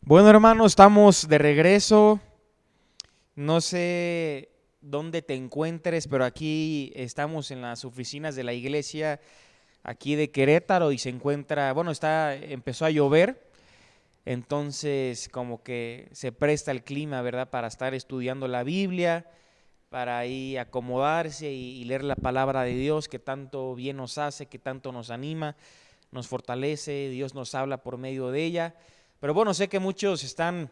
Bueno, hermano, estamos de regreso. No sé dónde te encuentres, pero aquí estamos en las oficinas de la iglesia aquí de Querétaro y se encuentra, bueno, empezó a llover, entonces como que se presta el clima, ¿verdad? Para estar estudiando la Biblia, para ahí acomodarse y leer la palabra de Dios que tanto bien nos hace, que tanto nos anima, nos fortalece, Dios nos habla por medio de ella. Pero bueno, sé que muchos están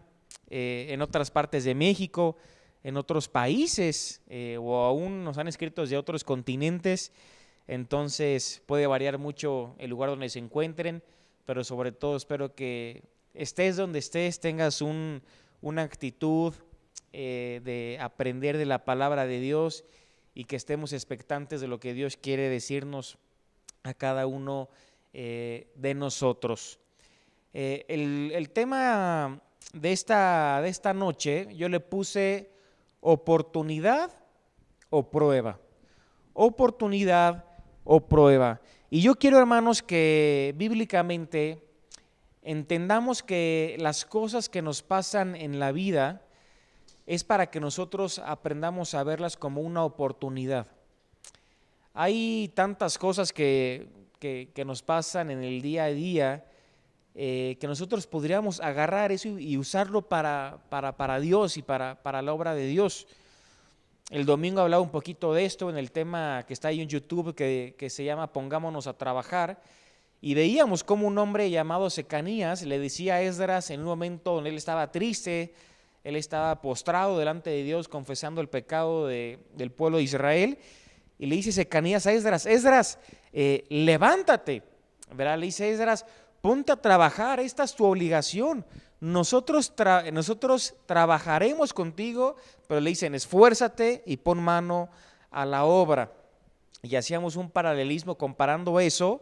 en otras partes de México, en otros países, o aún nos han escrito desde otros continentes, entonces puede variar mucho el lugar donde se encuentren, pero sobre todo espero que estés donde estés, tengas una actitud de aprender de la palabra de Dios y que estemos expectantes de lo que Dios quiere decirnos a cada uno de nosotros. El tema de esta noche yo le puse oportunidad o prueba. Oportunidad o prueba. Y yo quiero, hermanos, que bíblicamente entendamos que las cosas que nos pasan en la vida es para que nosotros aprendamos a verlas como una oportunidad. Hay tantas cosas que nos pasan en el día a día, que nosotros podríamos agarrar eso y usarlo para Dios y para la obra de Dios. El domingo hablaba un poquito de esto en el tema que está ahí en YouTube que se llama Pongámonos a trabajar, y veíamos cómo un hombre llamado Secanías le decía a Esdras en un momento donde él estaba triste, él estaba postrado delante de Dios confesando el pecado del pueblo de Israel, y le dice Secanías a Esdras, levántate, ¿verdad? Le dice Esdras, ponte a trabajar, esta es tu obligación. Nosotros trabajaremos contigo, pero le dicen, esfuérzate y pon mano a la obra. Y hacíamos un paralelismo comparando eso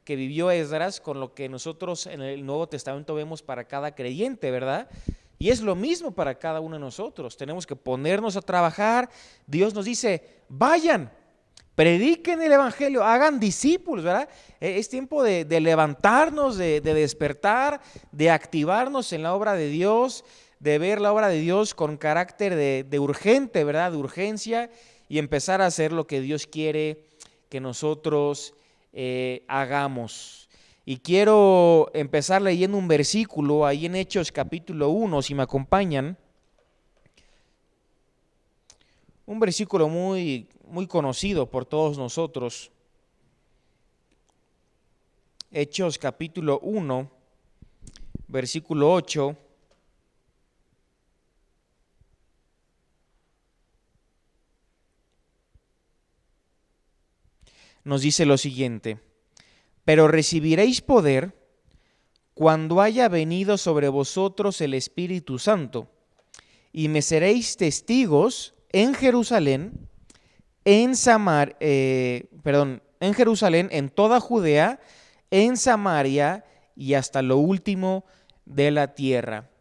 que vivió Esdras con lo que nosotros en el Nuevo Testamento vemos para cada creyente, ¿verdad? Y es lo mismo para cada uno de nosotros. Tenemos que ponernos a trabajar. Dios nos dice, vayan, prediquen el evangelio, hagan discípulos, ¿verdad? Es tiempo de levantarnos, de despertar, de activarnos en la obra de Dios, de ver la obra de Dios con carácter de urgente, ¿verdad? De urgencia, y empezar a hacer lo que Dios quiere que nosotros hagamos. Y quiero empezar leyendo un versículo ahí en Hechos capítulo 1, si me acompañan. Un versículo muy conocido por todos nosotros. Hechos capítulo 1, versículo 8. Nos dice lo siguiente: pero recibiréis poder cuando haya venido sobre vosotros el Espíritu Santo, y me seréis testigos en Jerusalén, en Jerusalén, en toda Judea, en Samaria y hasta lo último de la tierra.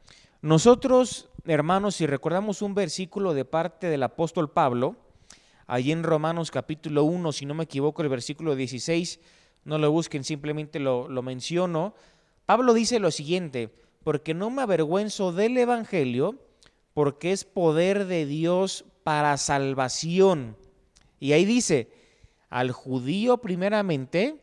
Nosotros, hermanos, si recordamos un versículo de parte del apóstol Pablo, allí en Romanos capítulo 1, si no me equivoco, el versículo 16, no lo busquen, simplemente lo menciono. Pablo dice lo siguiente: porque no me avergüenzo del evangelio, porque es poder de Dios para salvación. Y ahí dice, al judío primeramente,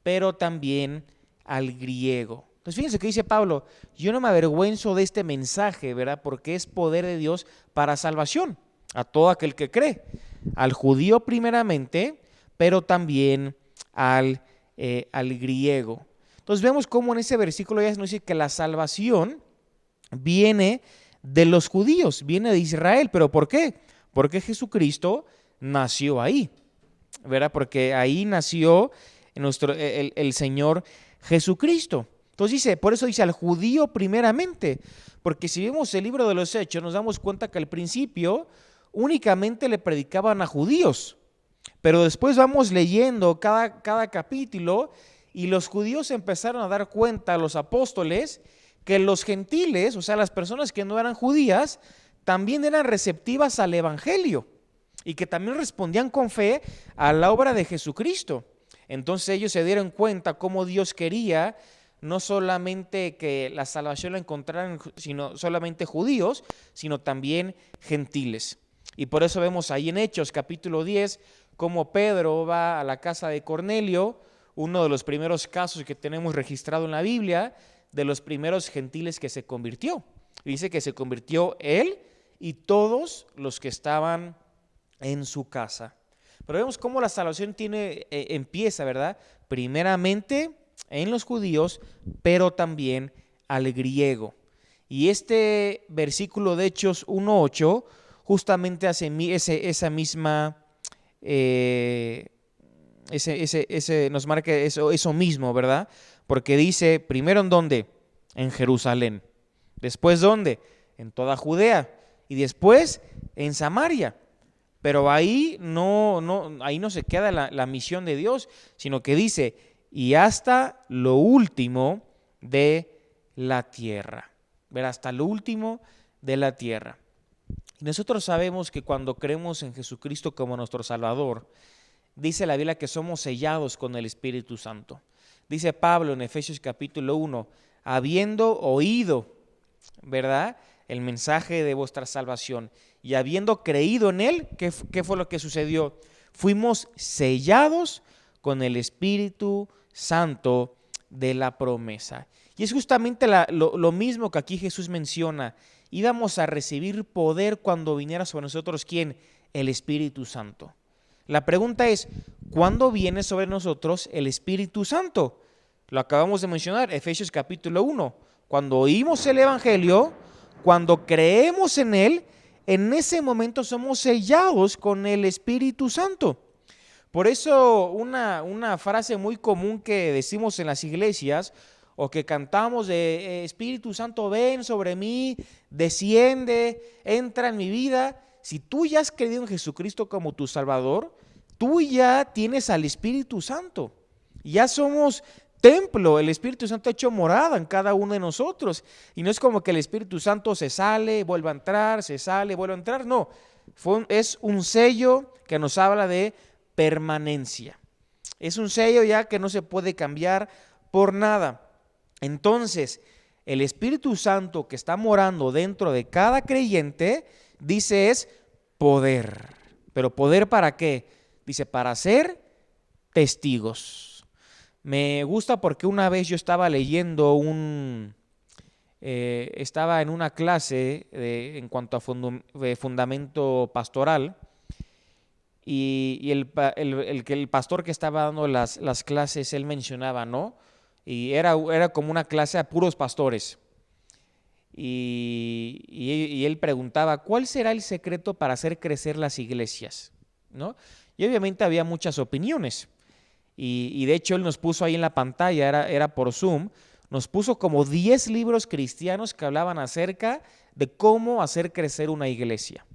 pero también al griego. Entonces fíjense que dice Pablo, yo no me avergüenzo de este mensaje, ¿verdad? Porque es poder de Dios para salvación a todo aquel que cree. Al judío primeramente, pero también al griego. Entonces vemos cómo en ese versículo ya nos dice que la salvación viene de los judíos, viene de Israel. ¿Pero por qué? Porque Jesucristo nació ahí, ¿verdad? Porque ahí nació el Señor Jesucristo. Entonces dice, por eso dice al judío primeramente, porque si vemos el libro de los Hechos nos damos cuenta que al principio únicamente le predicaban a judíos, pero después vamos leyendo cada capítulo y los judíos empezaron a dar cuenta a los apóstoles que los gentiles, o sea, las personas que no eran judías, también eran receptivas al evangelio y que también respondían con fe a la obra de Jesucristo. Entonces ellos se dieron cuenta cómo Dios quería no solamente que la salvación la encontraran sino solamente judíos, sino también gentiles. Y por eso vemos ahí en Hechos capítulo 10, cómo Pedro va a la casa de Cornelio, uno de los primeros casos que tenemos registrado en la Biblia, de los primeros gentiles que se convirtió. Dice que se convirtió él y todos los que estaban en su casa. Pero vemos cómo la salvación empieza, ¿verdad? Primeramente en los judíos, pero también al griego. Y este versículo de Hechos 1:8 justamente hace esa misma, nos marca eso mismo, ¿verdad? Porque dice, primero ¿en dónde? En Jerusalén. Después ¿dónde? En toda Judea. Y después en Samaria. Pero ahí no se queda la misión de Dios, sino que dice, y hasta lo último de la tierra. ¿Ver? Hasta lo último de la tierra. Y nosotros sabemos que cuando creemos en Jesucristo como nuestro Salvador, dice la Biblia que somos sellados con el Espíritu Santo. Dice Pablo en Efesios capítulo 1, habiendo oído, ¿verdad?, el mensaje de vuestra salvación y habiendo creído en él, ¿qué fue lo que sucedió? Fuimos sellados con el Espíritu Santo de la promesa. Y es justamente lo mismo que aquí Jesús menciona. Íbamos a recibir poder cuando viniera sobre nosotros, ¿quién? El Espíritu Santo. La pregunta es, ¿cuándo viene sobre nosotros el Espíritu Santo? Lo acabamos de mencionar, Efesios capítulo 1. Cuando oímos el Evangelio, cuando creemos en él, en ese momento somos sellados con el Espíritu Santo. Por eso una frase muy común que decimos en las iglesias o que cantamos de Espíritu Santo, ven sobre mí, desciende, entra en mi vida. Si tú ya has creído en Jesucristo como tu Salvador, tú ya tienes al Espíritu Santo. Ya somos templo, el Espíritu Santo ha hecho morada en cada uno de nosotros. Y no es como que el Espíritu Santo se sale, vuelve a entrar, se sale, vuelve a entrar. No, es un sello que nos habla de permanencia. Es un sello ya que no se puede cambiar por nada. Entonces, el Espíritu Santo que está morando dentro de cada creyente, dice, es poder. ¿Pero poder para qué? Dice, para ser testigos. Me gusta porque una vez yo estaba leyendo estaba en una clase en cuanto a fundamento pastoral y el pastor que estaba dando las clases, él mencionaba, ¿no? Y era como una clase a puros pastores. Y él preguntaba, ¿cuál será el secreto para hacer crecer las iglesias? ¿No? Y obviamente había muchas opiniones. Y de hecho él nos puso ahí en la pantalla, era por Zoom, nos puso como 10 libros cristianos que hablaban acerca de cómo hacer crecer una iglesia,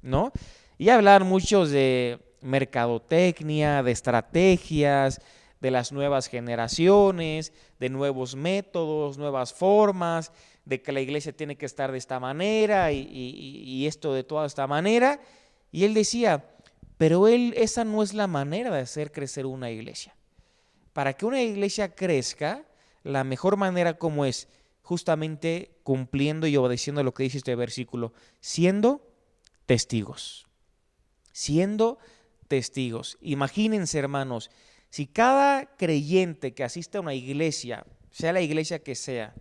¿no? Y hablaban muchos de mercadotecnia, de estrategias, de las nuevas generaciones, de nuevos métodos, nuevas formas, de que la iglesia tiene que estar de esta manera y esto de toda esta manera. Y él decía, pero esa no es la manera de hacer crecer una iglesia. Para que una iglesia crezca, la mejor manera como es justamente cumpliendo y obedeciendo lo que dice este versículo, siendo testigos. Siendo testigos. Imagínense, hermanos, si cada creyente que asiste a una iglesia, sea la iglesia que sea,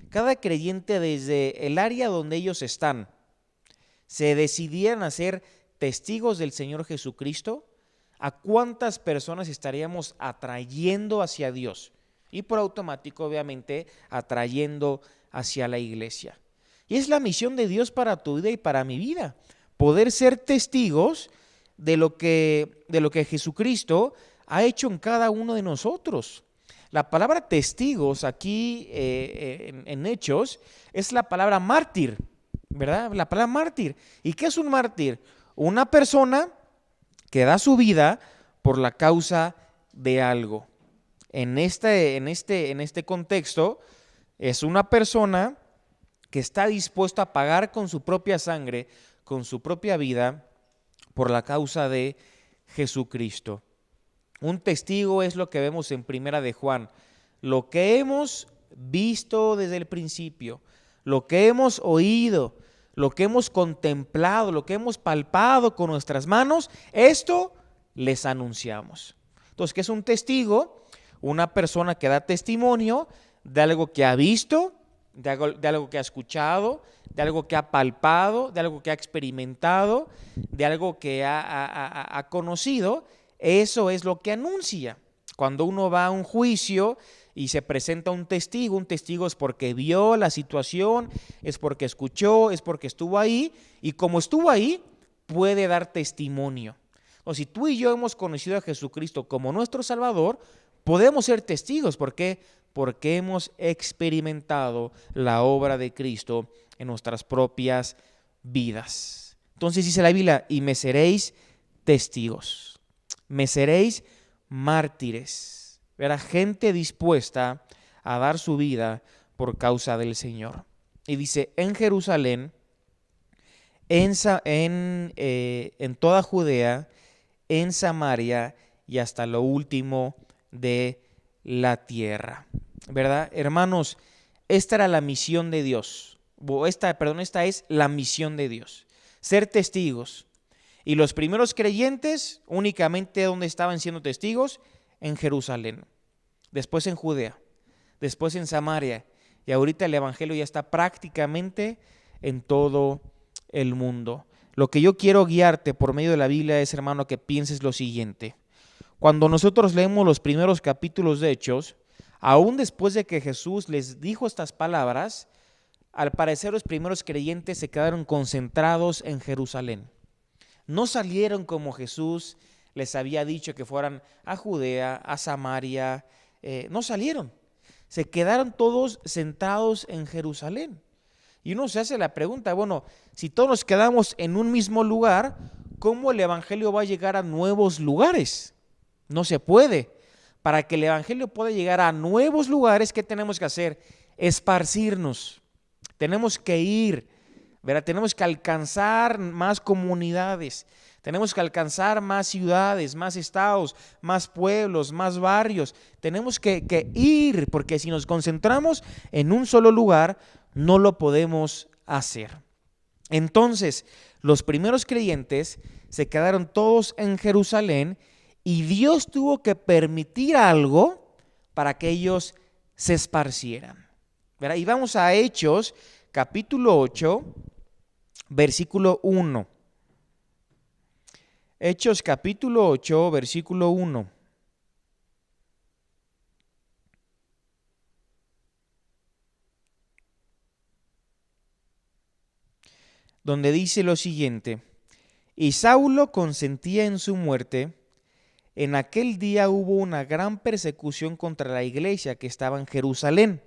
cada creyente desde el área donde ellos están, se decidieran a ser testigos del Señor Jesucristo, ¿a cuántas personas estaríamos atrayendo hacia Dios? Y por automático, obviamente, atrayendo hacia la iglesia. Y es la misión de Dios para tu vida y para mi vida, poder ser testigos de lo que Jesucristo ha hecho en cada uno de nosotros. La palabra testigos aquí en Hechos es la palabra mártir, ¿verdad? La palabra mártir. ¿Y qué es un mártir? Una persona que da su vida por la causa de algo. En este contexto, es una persona que está dispuesta a pagar con su propia sangre, con su propia vida, por la causa de Jesucristo. Un testigo es lo que vemos en Primera de Juan. Lo que hemos visto desde el principio, lo que hemos oído, lo que hemos contemplado, lo que hemos palpado con nuestras manos, esto les anunciamos. Entonces, ¿qué es un testigo? Una persona que da testimonio de algo que ha visto, de algo que ha escuchado, de algo que ha palpado, de algo que ha experimentado, de algo que ha conocido. Eso es lo que anuncia. Cuando uno va a un juicio y se presenta un testigo es porque vio la situación, es porque escuchó, es porque estuvo ahí, y como estuvo ahí, puede dar testimonio. O si tú y yo hemos conocido a Jesucristo como nuestro Salvador, podemos ser testigos. ¿Por qué? Porque hemos experimentado la obra de Cristo en nuestras propias vidas. Entonces dice la Biblia, y me seréis testigos, me seréis mártires. Era gente dispuesta a dar su vida por causa del Señor. Y dice, en Jerusalén, en toda Judea, en Samaria y hasta lo último de la tierra. ¿Verdad? Hermanos, esta era la misión de Dios. Esta es la misión de Dios. Ser testigos. Y los primeros creyentes únicamente donde estaban siendo testigos, en Jerusalén, después en Judea, después en Samaria, y ahorita el evangelio ya está prácticamente en todo el mundo. Lo que yo quiero guiarte por medio de la Biblia es, hermano, que pienses lo siguiente. Cuando nosotros leemos los primeros capítulos de Hechos, aún después de que Jesús les dijo estas palabras, al parecer los primeros creyentes se quedaron concentrados en Jerusalén. No salieron como Jesús les había dicho que fueran a Judea, a Samaria, no salieron. Se quedaron todos sentados en Jerusalén. Y uno se hace la pregunta, bueno, si todos nos quedamos en un mismo lugar, ¿cómo el evangelio va a llegar a nuevos lugares? No se puede. Para que el evangelio pueda llegar a nuevos lugares, ¿qué tenemos que hacer? Esparcirnos. Tenemos que ir, ¿verdad? Tenemos que alcanzar más comunidades. Tenemos que alcanzar más ciudades, más estados, más pueblos, más barrios. Tenemos que ir, porque si nos concentramos en un solo lugar, no lo podemos hacer. Entonces, los primeros creyentes se quedaron todos en Jerusalén y Dios tuvo que permitir algo para que ellos se esparcieran. ¿Verdad? Y vamos a Hechos, capítulo 8, versículo 1. Hechos capítulo 8, versículo 1. Donde dice lo siguiente: y Saulo consentía en su muerte. En aquel día hubo una gran persecución contra la iglesia que estaba en Jerusalén.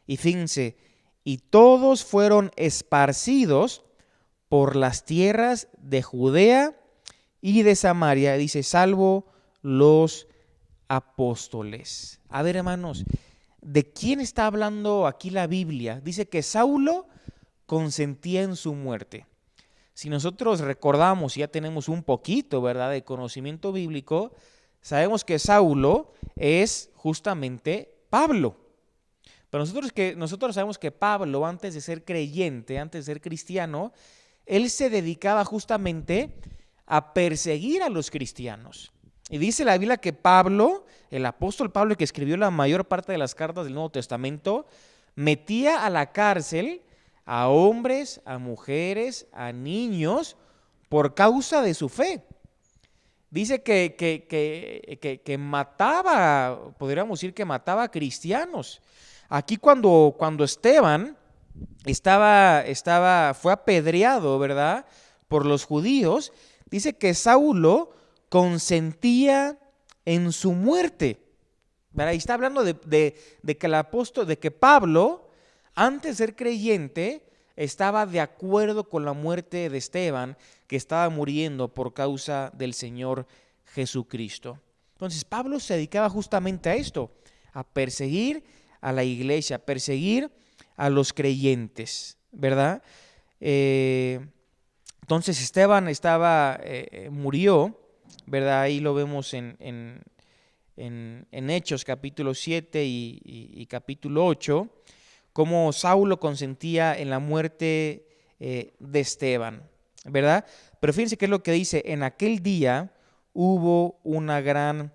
Y fíjense, y todos fueron esparcidos por las tierras de Judea y de Samaria, dice, salvo los apóstoles. A ver, hermanos, ¿de quién está hablando aquí la Biblia? Dice que Saulo consentía en su muerte. Si nosotros recordamos, ya tenemos un poquito, ¿verdad?, de conocimiento bíblico, sabemos que Saulo es justamente Pablo. Pero nosotros sabemos que Pablo, antes de ser creyente, antes de ser cristiano, él se dedicaba justamente a perseguir a los cristianos. Y dice la Biblia que Pablo, el apóstol Pablo, que escribió la mayor parte de las cartas del Nuevo Testamento, metía a la cárcel a hombres, a mujeres, a niños, por causa de su fe. Dice que mataba, podríamos decir que mataba a cristianos. Aquí cuando Esteban fue apedreado, ¿verdad?, por los judíos, dice que Saulo consentía en su muerte. ¿Verdad? Y está hablando de que Pablo, antes de ser creyente, estaba de acuerdo con la muerte de Esteban, que estaba muriendo por causa del Señor Jesucristo. Entonces Pablo se dedicaba justamente a esto, a perseguir a la iglesia, a perseguir a los creyentes, ¿verdad? Entonces Esteban murió, ¿verdad? Ahí lo vemos en en Hechos capítulo 7 y capítulo 8, cómo Saulo consentía en la muerte de Esteban, ¿verdad? Pero fíjense qué es lo que dice: en aquel día hubo una gran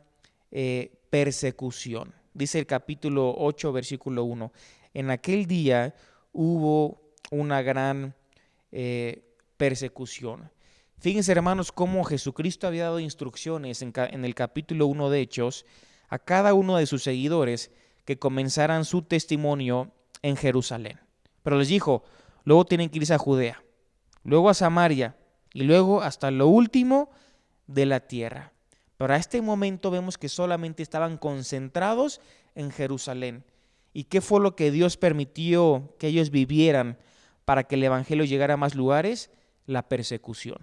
persecución. Dice el capítulo 8, versículo 1. En aquel día hubo una gran persecución. Fíjense, hermanos, cómo Jesucristo había dado instrucciones en el capítulo 1 de Hechos a cada uno de sus seguidores que comenzaran su testimonio en Jerusalén. Pero les dijo, luego tienen que irse a Judea, luego a Samaria y luego hasta lo último de la tierra. Pero a este momento vemos que solamente estaban concentrados en Jerusalén. ¿Y qué fue lo que Dios permitió que ellos vivieran para que el evangelio llegara a más lugares? La persecución.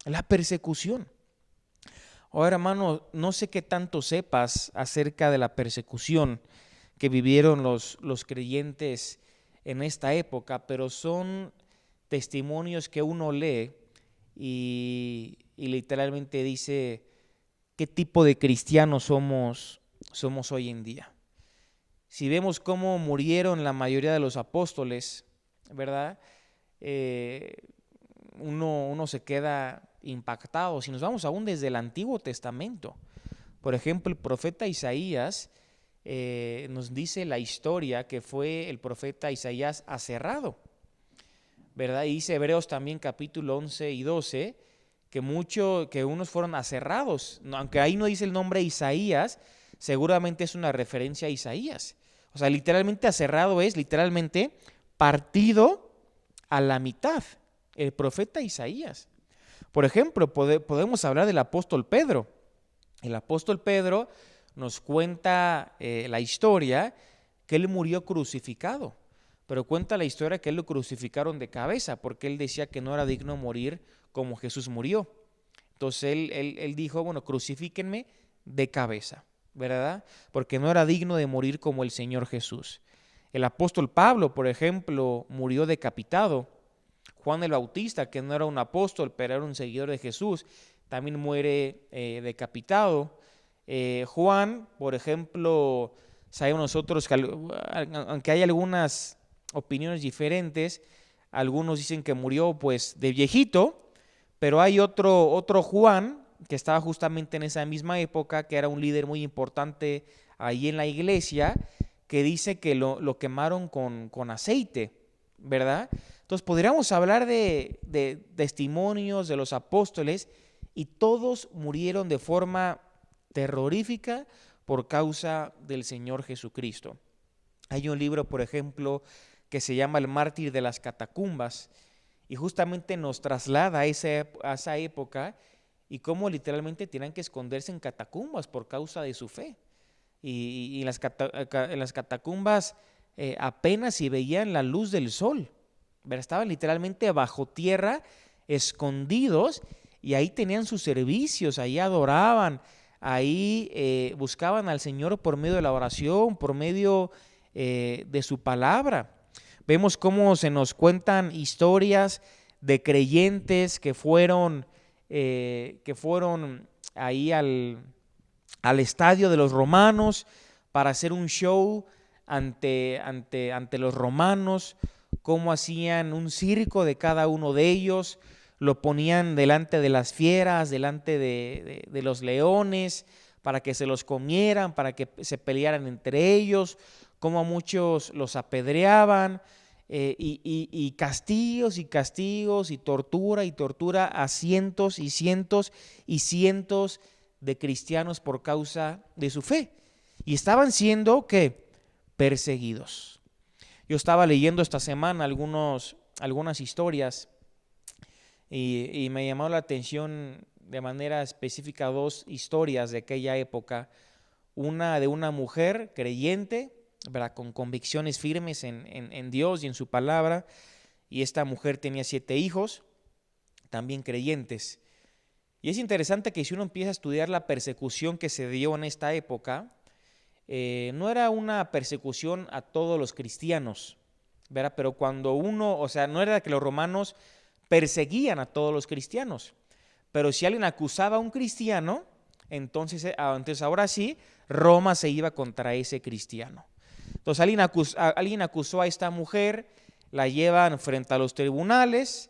La persecución. Ahora, hermano, no sé qué tanto sepas acerca de la persecución que vivieron los creyentes en esta época, pero son testimonios que uno lee y literalmente dice qué tipo de cristianos somos hoy en día. Si vemos cómo murieron la mayoría de los apóstoles, ¿verdad? Uno se queda impactado. Si nos vamos aún desde el Antiguo Testamento, por ejemplo, el profeta Isaías nos dice la historia que fue el profeta Isaías aserrado, ¿verdad? Y dice Hebreos también capítulo 11 y 12 que unos fueron aserrados, aunque ahí no dice el nombre Isaías, seguramente es una referencia a Isaías. O sea, literalmente aserrado es literalmente partido a la mitad, el profeta Isaías. Por ejemplo, podemos hablar del apóstol Pedro. El apóstol Pedro nos cuenta la historia que él murió crucificado, pero cuenta la historia que él lo crucificaron de cabeza porque él decía que no era digno morir como Jesús murió. Entonces él dijo, bueno, crucifíquenme de cabeza, ¿verdad? Porque no era digno de morir como el Señor Jesús. El apóstol Pablo, por ejemplo, murió decapitado. Juan el Bautista, que no era un apóstol, pero era un seguidor de Jesús, también muere decapitado. Juan, por ejemplo, sabemos nosotros que aunque hay algunas opiniones diferentes, algunos dicen que murió pues de viejito, pero hay otro Juan que estaba justamente en esa misma época, que era un líder muy importante ahí en la iglesia, que dice que lo quemaron con aceite, ¿verdad? Entonces podríamos hablar de testimonios de los apóstoles y todos murieron de forma terrorífica por causa del Señor Jesucristo. Hay un libro, por ejemplo, que se llama El mártir de las catacumbas y justamente nos traslada a esa época y cómo literalmente tenían que esconderse en catacumbas por causa de su fe. Y en las catacumbas apenas si veían la luz del sol. Estaban literalmente bajo tierra, escondidos, y ahí tenían sus servicios, ahí adoraban, ahí buscaban al Señor por medio de la oración, por medio de su palabra. Vemos cómo se nos cuentan historias de creyentes que fueron ahí al estadio de los romanos para hacer un show ante los romanos, cómo hacían un circo de cada uno de ellos, lo ponían delante de las fieras, delante de los leones, para que se los comieran, para que se pelearan entre ellos, cómo a muchos los apedreaban, y castigos y castigos y tortura a cientos y cientos y cientos de cristianos por causa de su fe. Y estaban siendo, ¿qué? Perseguidos. Yo estaba leyendo esta semana algunas historias y me llamó la atención de manera específica dos historias de aquella época. Una de una mujer creyente, ¿verdad?, con convicciones firmes en Dios y en su palabra, y esta mujer tenía 7 hijos, también creyentes. Y es interesante que si uno empieza a estudiar la persecución que se dio en esta época, no era una persecución a todos los cristianos, ¿verdad? Pero cuando no era que los romanos perseguían a todos los cristianos, pero si alguien acusaba a un cristiano, entonces ahora sí, Roma se iba contra ese cristiano. Entonces alguien acusó a esta mujer, la llevan frente a los tribunales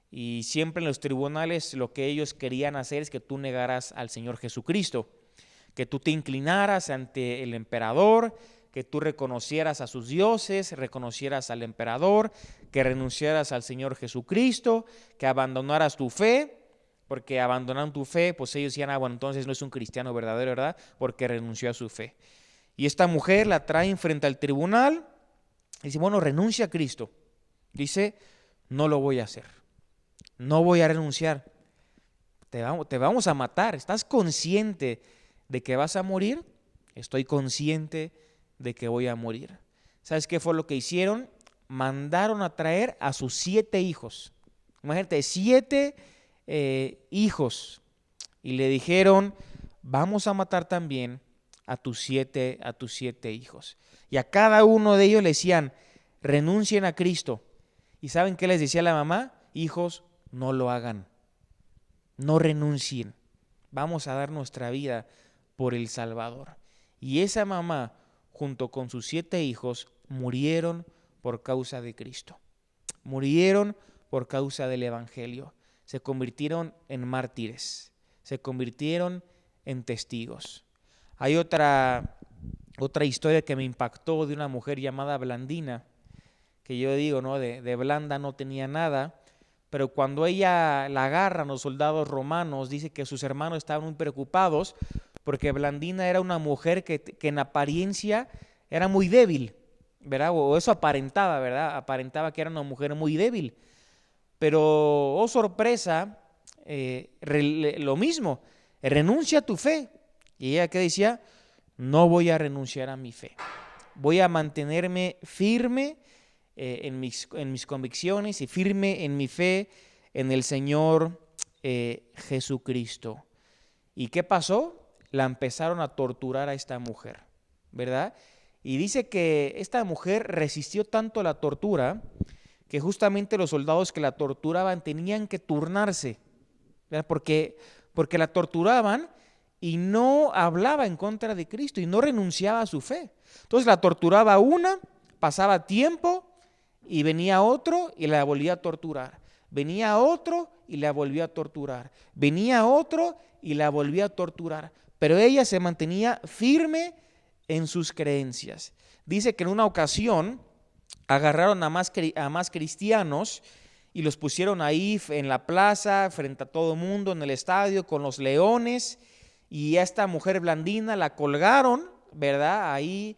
y siempre en los tribunales lo que ellos querían hacer es que tú negaras al Señor Jesucristo, que tú te inclinaras ante el emperador, que tú reconocieras a sus dioses, reconocieras al emperador, que renunciaras al Señor Jesucristo, que abandonaras tu fe, porque abandonaron tu fe, pues ellos decían, bueno, entonces no es un cristiano verdadero, ¿verdad? Porque renunció a su fe. Y esta mujer la traen frente al tribunal y dice, bueno, renuncia a Cristo. Dice, no lo voy a hacer, no voy a renunciar, te vamos a matar. ¿Estás consciente de que vas a morir? Estoy consciente de que voy a morir. ¿Sabes qué fue lo que hicieron? Mandaron a traer a sus 7 hijos. Imagínate, 7 hijos. Y le dijeron, vamos a matar también a tus siete hijos. Y a cada uno de ellos le decían, renuncien a Cristo. ¿Y saben qué les decía la mamá? Hijos, no lo hagan. No renuncien. Vamos a dar nuestra vida por el Salvador. Y esa mamá, junto con sus 7 hijos, murieron por causa de Cristo. Murieron por causa del Evangelio. Se convirtieron en mártires. Se convirtieron en testigos. Hay otra historia que me impactó de una mujer llamada Blandina, que yo digo, ¿no? De blanda no tenía nada, pero cuando ella la agarran los soldados romanos, dice que sus hermanos estaban muy preocupados porque Blandina era una mujer que en apariencia era muy débil, ¿verdad? O eso aparentaba, ¿verdad? Aparentaba que era una mujer muy débil. Pero, oh sorpresa, lo mismo, renuncia a tu fe. Y ella que decía, no voy a renunciar a mi fe. Voy a mantenerme firme en mis convicciones y firme en mi fe en el Señor Jesucristo. ¿Y qué pasó? La empezaron a torturar a esta mujer, ¿verdad? Y dice que esta mujer resistió tanto la tortura que justamente los soldados que la torturaban tenían que turnarse, ¿verdad? Porque la torturaban y no hablaba en contra de Cristo y no renunciaba a su fe. Entonces la torturaba una, pasaba tiempo y venía otro y la volvía a torturar. Venía otro y la volvía a torturar. Venía otro y la volvía a torturar. Pero ella se mantenía firme en sus creencias. Dice que en una ocasión agarraron a más cristianos y los pusieron ahí en la plaza, frente a todo el mundo, en el estadio, con los leones. Y a esta mujer Blandina la colgaron, ¿verdad? Ahí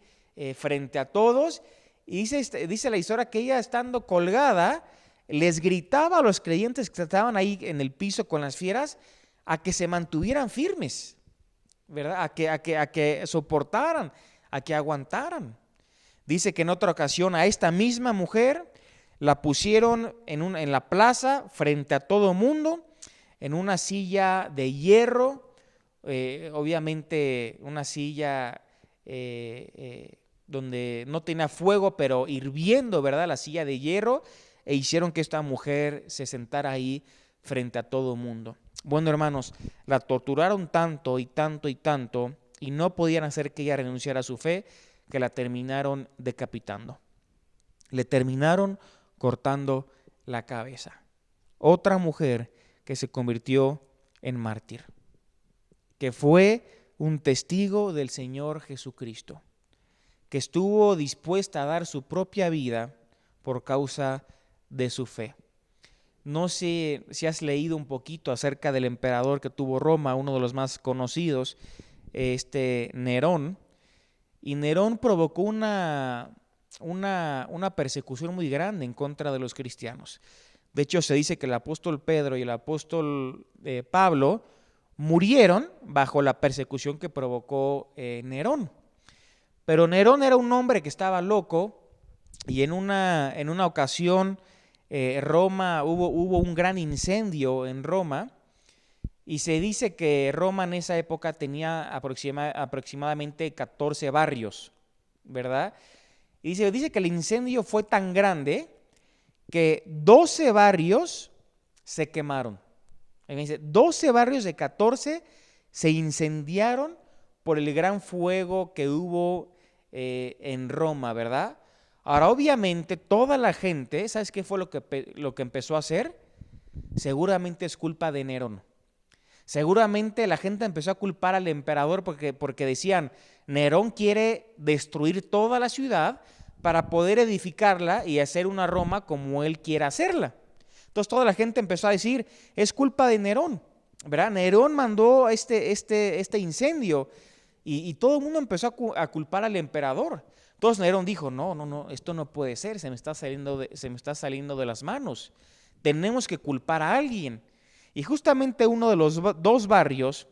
frente a todos. Y dice la historia que ella, estando colgada, les gritaba a los creyentes que estaban ahí en el piso con las fieras a que se mantuvieran firmes, ¿verdad? A que soportaran, a que aguantaran. Dice que en otra ocasión a esta misma mujer la pusieron en la plaza frente a todo mundo, en una silla de hierro, obviamente una silla donde no tenía fuego, pero hirviendo, ¿verdad? La silla de hierro, e hicieron que esta mujer se sentara ahí frente a todo mundo. Bueno, hermanos, la torturaron tanto y tanto y tanto, y no podían hacer que ella renunciara a su fe, que la terminaron decapitando. Le terminaron cortando la cabeza. Otra mujer que se convirtió en mártir, que fue un testigo del Señor Jesucristo, que estuvo dispuesta a dar su propia vida por causa de su fe. No sé si has leído un poquito acerca del emperador que tuvo Roma, uno de los más conocidos, Nerón. Y Nerón provocó una persecución muy grande en contra de los cristianos. De hecho, se dice que el apóstol Pedro y el apóstol Pablo murieron bajo la persecución que provocó Nerón. Pero Nerón era un hombre que estaba loco y en una ocasión Roma hubo un gran incendio en Roma. Y se dice que Roma en esa época tenía aproximadamente 14 barrios, ¿verdad? Y se dice que el incendio fue tan grande que 12 barrios se quemaron. 12 barrios de 14 se incendiaron por el gran fuego que hubo en Roma, ¿verdad? Ahora, obviamente, toda la gente, ¿sabes qué fue lo que empezó a hacer? Seguramente es culpa de Nerón. Seguramente la gente empezó a culpar al emperador porque decían, Nerón quiere destruir toda la ciudad para poder edificarla y hacer una Roma como él quiera hacerla. Entonces toda la gente empezó a decir, es culpa de Nerón, ¿verdad? Nerón mandó este incendio y todo el mundo empezó a culpar al emperador. Entonces Nerón dijo, no, esto no puede ser, se me está saliendo de las manos. Tenemos que culpar a alguien. Y justamente uno de los dos barrios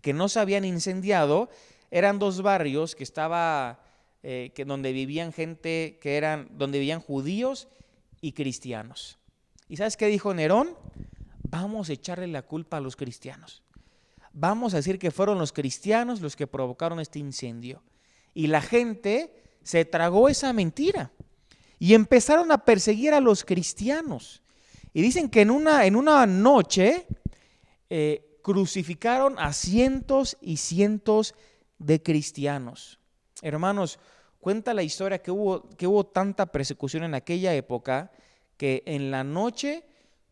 que no se habían incendiado eran dos barrios que donde vivían gente donde vivían judíos y cristianos. ¿Y sabes qué dijo Nerón? Vamos a echarle la culpa a los cristianos. Vamos a decir que fueron los cristianos los que provocaron este incendio. Y la gente se tragó esa mentira y empezaron a perseguir a los cristianos. Y dicen que en una noche crucificaron a cientos y cientos de cristianos. Hermanos, cuenta la historia que hubo tanta persecución en aquella época que en la noche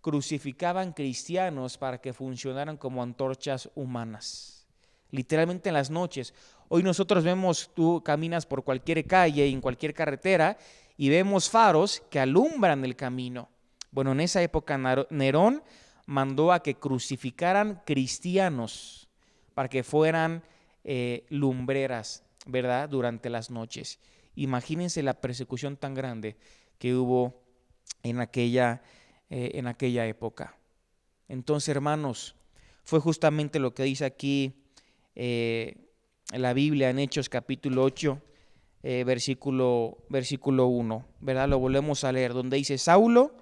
crucificaban cristianos para que funcionaran como antorchas humanas. Literalmente en las noches. Hoy nosotros tú caminas por cualquier calle, en cualquier carretera, y vemos faros que alumbran el camino. Bueno, en esa época Nerón mandó a que crucificaran cristianos para que fueran lumbreras, ¿verdad? Durante las noches. Imagínense la persecución tan grande que hubo en aquella época. Entonces, hermanos, fue justamente lo que dice aquí la Biblia en Hechos capítulo 8, versículo 1, ¿verdad? Lo volvemos a leer, donde dice, Saulo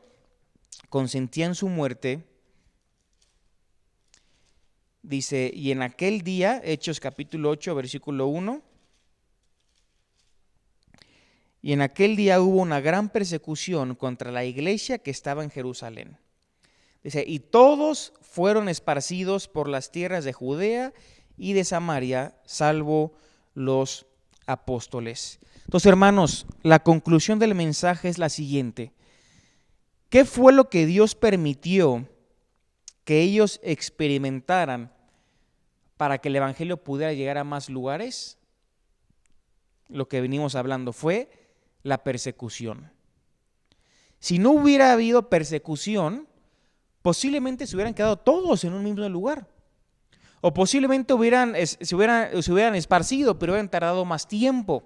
consentía en su muerte, dice, y en aquel día, Hechos capítulo 8, versículo 1, y en aquel día hubo una gran persecución contra la iglesia que estaba en Jerusalén. Dice, y todos fueron esparcidos por las tierras de Judea y de Samaria, salvo los apóstoles. Entonces, hermanos, la conclusión del mensaje es la siguiente. ¿Qué fue lo que Dios permitió que ellos experimentaran para que el evangelio pudiera llegar a más lugares? Lo que venimos hablando fue la persecución. Si no hubiera habido persecución, posiblemente se hubieran quedado todos en un mismo lugar. O posiblemente se hubieran esparcido, pero hubieran tardado más tiempo.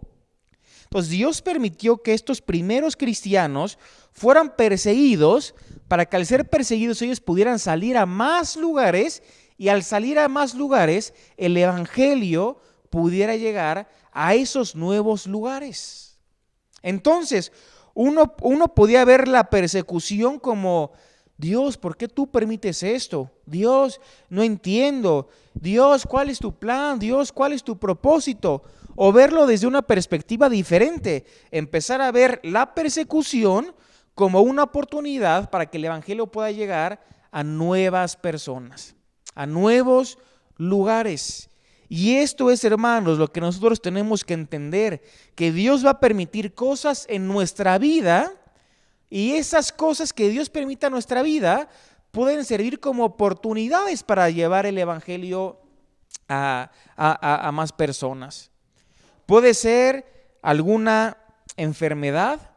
Entonces Dios permitió que estos primeros cristianos fueran perseguidos para que al ser perseguidos ellos pudieran salir a más lugares y al salir a más lugares el evangelio pudiera llegar a esos nuevos lugares. Entonces uno podía ver la persecución como, Dios, ¿por qué tú permites esto? Dios, no entiendo. Dios, ¿cuál es tu plan? Dios, ¿cuál es tu propósito? O verlo desde una perspectiva diferente, empezar a ver la persecución como una oportunidad para que el evangelio pueda llegar a nuevas personas, a nuevos lugares. Y esto es, hermanos, lo que nosotros tenemos que entender, que Dios va a permitir cosas en nuestra vida y esas cosas que Dios permita en nuestra vida pueden servir como oportunidades para llevar el evangelio a más personas. Puede ser alguna enfermedad,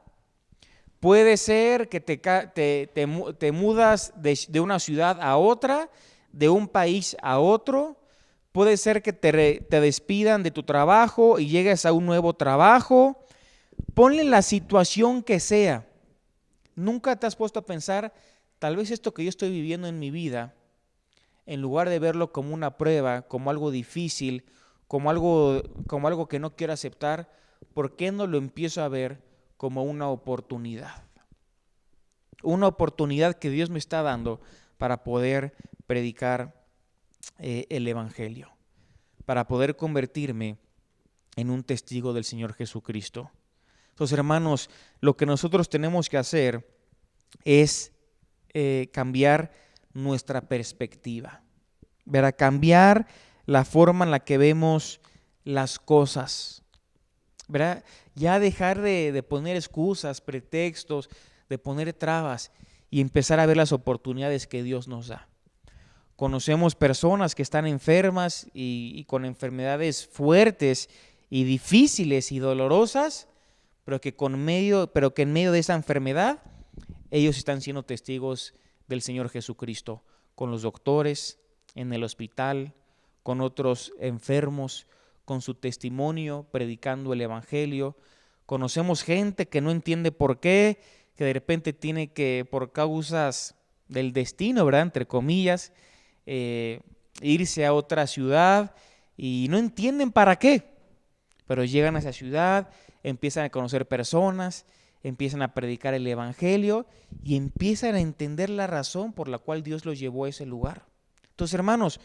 puede ser que te mudas de una ciudad a otra, de un país a otro, puede ser que te despidan de tu trabajo y llegues a un nuevo trabajo. Ponle la situación que sea. ¿Nunca te has puesto a pensar, tal vez esto que yo estoy viviendo en mi vida, en lugar de verlo como una prueba, como algo difícil, como algo que no quiero aceptar, ¿por qué no lo empiezo a ver como una oportunidad? Una oportunidad que Dios me está dando para poder predicar el evangelio, para poder convertirme en un testigo del Señor Jesucristo. Entonces, hermanos, lo que nosotros tenemos que hacer es cambiar nuestra perspectiva, ¿verdad? Cambiar la forma en la que vemos las cosas, ¿verdad? Ya dejar de poner excusas, pretextos, de poner trabas y empezar a ver las oportunidades que Dios nos da. Conocemos personas que están enfermas y con enfermedades fuertes y difíciles y dolorosas, pero que en medio de esa enfermedad ellos están siendo testigos del Señor Jesucristo, con los doctores, en el hospital, con otros enfermos, con su testimonio, predicando el Evangelio. Conocemos gente que no entiende por qué, que de repente tiene que, por causas del destino, ¿verdad?, entre comillas, irse a otra ciudad y no entienden para qué, pero llegan a esa ciudad, empiezan a conocer personas, empiezan a predicar el Evangelio y empiezan a entender la razón por la cual Dios los llevó a ese lugar. Entonces, hermanos,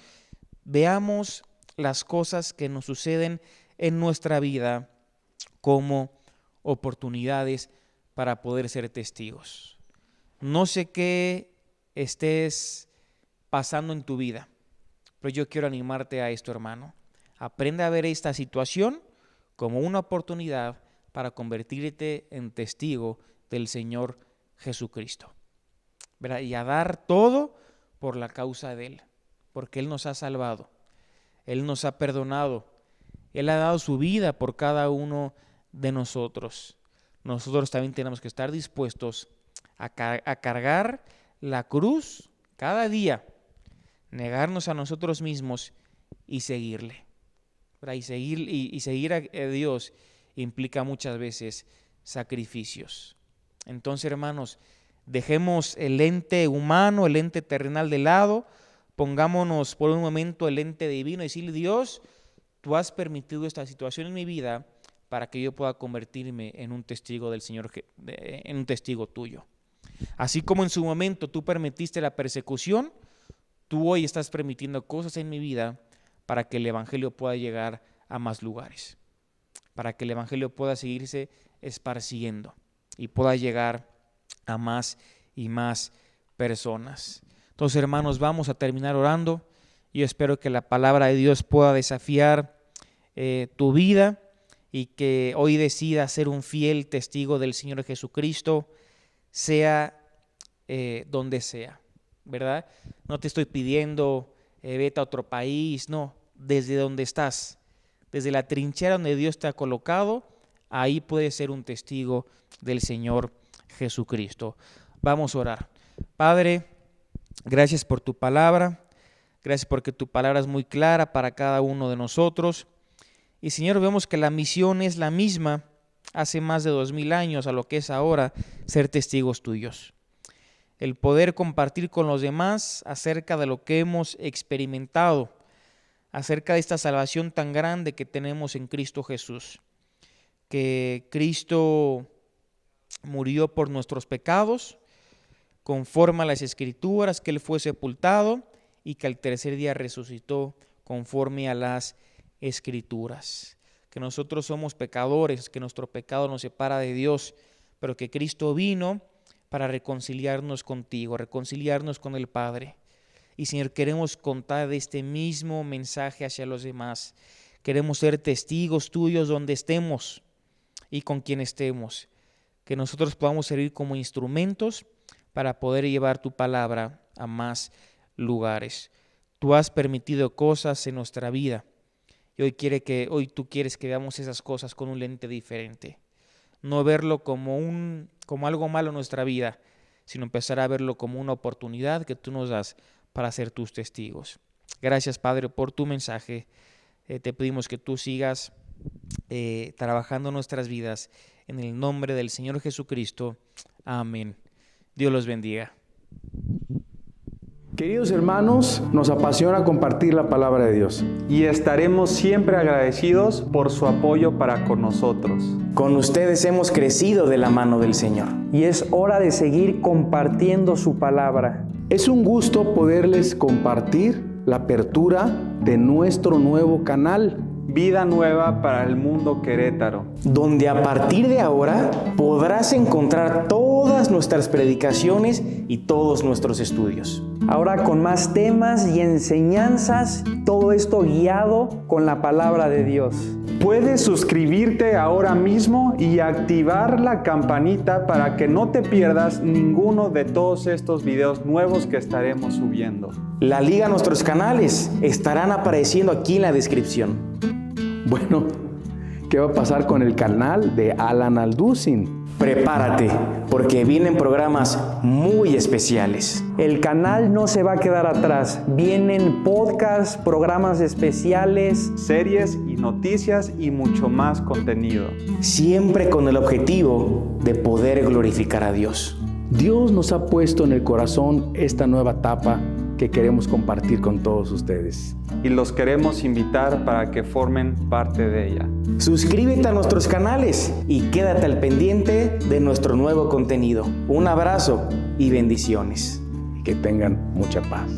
veamos las cosas que nos suceden en nuestra vida como oportunidades para poder ser testigos. No sé qué estés pasando en tu vida, pero yo quiero animarte a esto, hermano. Aprende a ver esta situación como una oportunidad para convertirte en testigo del Señor Jesucristo, ¿verdad? Y a dar todo por la causa de Él, porque Él nos ha salvado, Él nos ha perdonado, Él ha dado su vida por cada uno de nosotros. Nosotros también tenemos que estar dispuestos a cargar la cruz cada día, negarnos a nosotros mismos y seguirle, ¿verdad? Y seguir a Dios implica muchas veces sacrificios. Entonces, hermanos, dejemos el ente humano, el ente terrenal de lado, pongámonos por un momento el ente divino y decirle: Dios, tú has permitido esta situación en mi vida para que yo pueda convertirme en un testigo del Señor, en un testigo tuyo. Así como en su momento tú permitiste la persecución, tú hoy estás permitiendo cosas en mi vida para que el Evangelio pueda llegar a más lugares, para que el Evangelio pueda seguirse esparciendo y pueda llegar a más y más personas. Entonces, hermanos, vamos a terminar orando. Yo espero que la palabra de Dios pueda desafiar tu vida y que hoy decidas ser un fiel testigo del Señor Jesucristo, sea donde sea, ¿verdad? No te estoy pidiendo vete a otro país, no, desde donde estás, desde la trinchera donde Dios te ha colocado, ahí puedes ser un testigo del Señor Jesucristo. Vamos a orar. Padre, gracias por tu palabra, gracias porque tu palabra es muy clara para cada uno de nosotros. Y Señor, vemos que la misión es la misma hace más de 2000 años a lo que es ahora ser testigos tuyos. El poder compartir con los demás acerca de lo que hemos experimentado, acerca de esta salvación tan grande que tenemos en Cristo Jesús, que Cristo murió por nuestros pecados, conforme a las Escrituras, que Él fue sepultado y que al tercer día resucitó conforme a las Escrituras. Que nosotros somos pecadores, que nuestro pecado nos separa de Dios, pero que Cristo vino para reconciliarnos contigo, reconciliarnos con el Padre. Y Señor, queremos contar de este mismo mensaje hacia los demás. Queremos ser testigos tuyos donde estemos y con quien estemos. Que nosotros podamos servir como instrumentos para poder llevar tu palabra a más lugares. Tú has permitido cosas en nuestra vida y hoy tú quieres que veamos esas cosas con un lente diferente. No verlo como algo malo en nuestra vida, sino empezar a verlo como una oportunidad que tú nos das para ser tus testigos. Gracias, Padre, por tu mensaje. Te pedimos que tú sigas trabajando nuestras vidas en el nombre del Señor Jesucristo. Amén. Dios los bendiga. Queridos hermanos, nos apasiona compartir la palabra de Dios. Y estaremos siempre agradecidos por su apoyo para con nosotros. Con ustedes hemos crecido de la mano del Señor. Y es hora de seguir compartiendo su palabra. Es un gusto poderles compartir la apertura de nuestro nuevo canal, Vida Nueva para el Mundo Querétaro, donde a partir de ahora podrás encontrar todas nuestras predicaciones y todos nuestros estudios. Ahora con más temas y enseñanzas, todo esto guiado con la palabra de Dios. Puedes suscribirte ahora mismo y activar la campanita para que no te pierdas ninguno de todos estos videos nuevos que estaremos subiendo. La liga a nuestros canales estarán apareciendo aquí en la descripción. Bueno, ¿qué va a pasar con el canal de Alan Alducin? Prepárate, porque vienen programas muy especiales. El canal no se va a quedar atrás. Vienen podcasts, programas especiales, Series y noticias y mucho más contenido. Siempre con el objetivo de poder glorificar a Dios. Dios nos ha puesto en el corazón esta nueva etapa que queremos compartir con todos ustedes. Y los queremos invitar para que formen parte de ella. Suscríbete a nuestros canales y quédate al pendiente de nuestro nuevo contenido. Un abrazo y bendiciones. Que tengan mucha paz.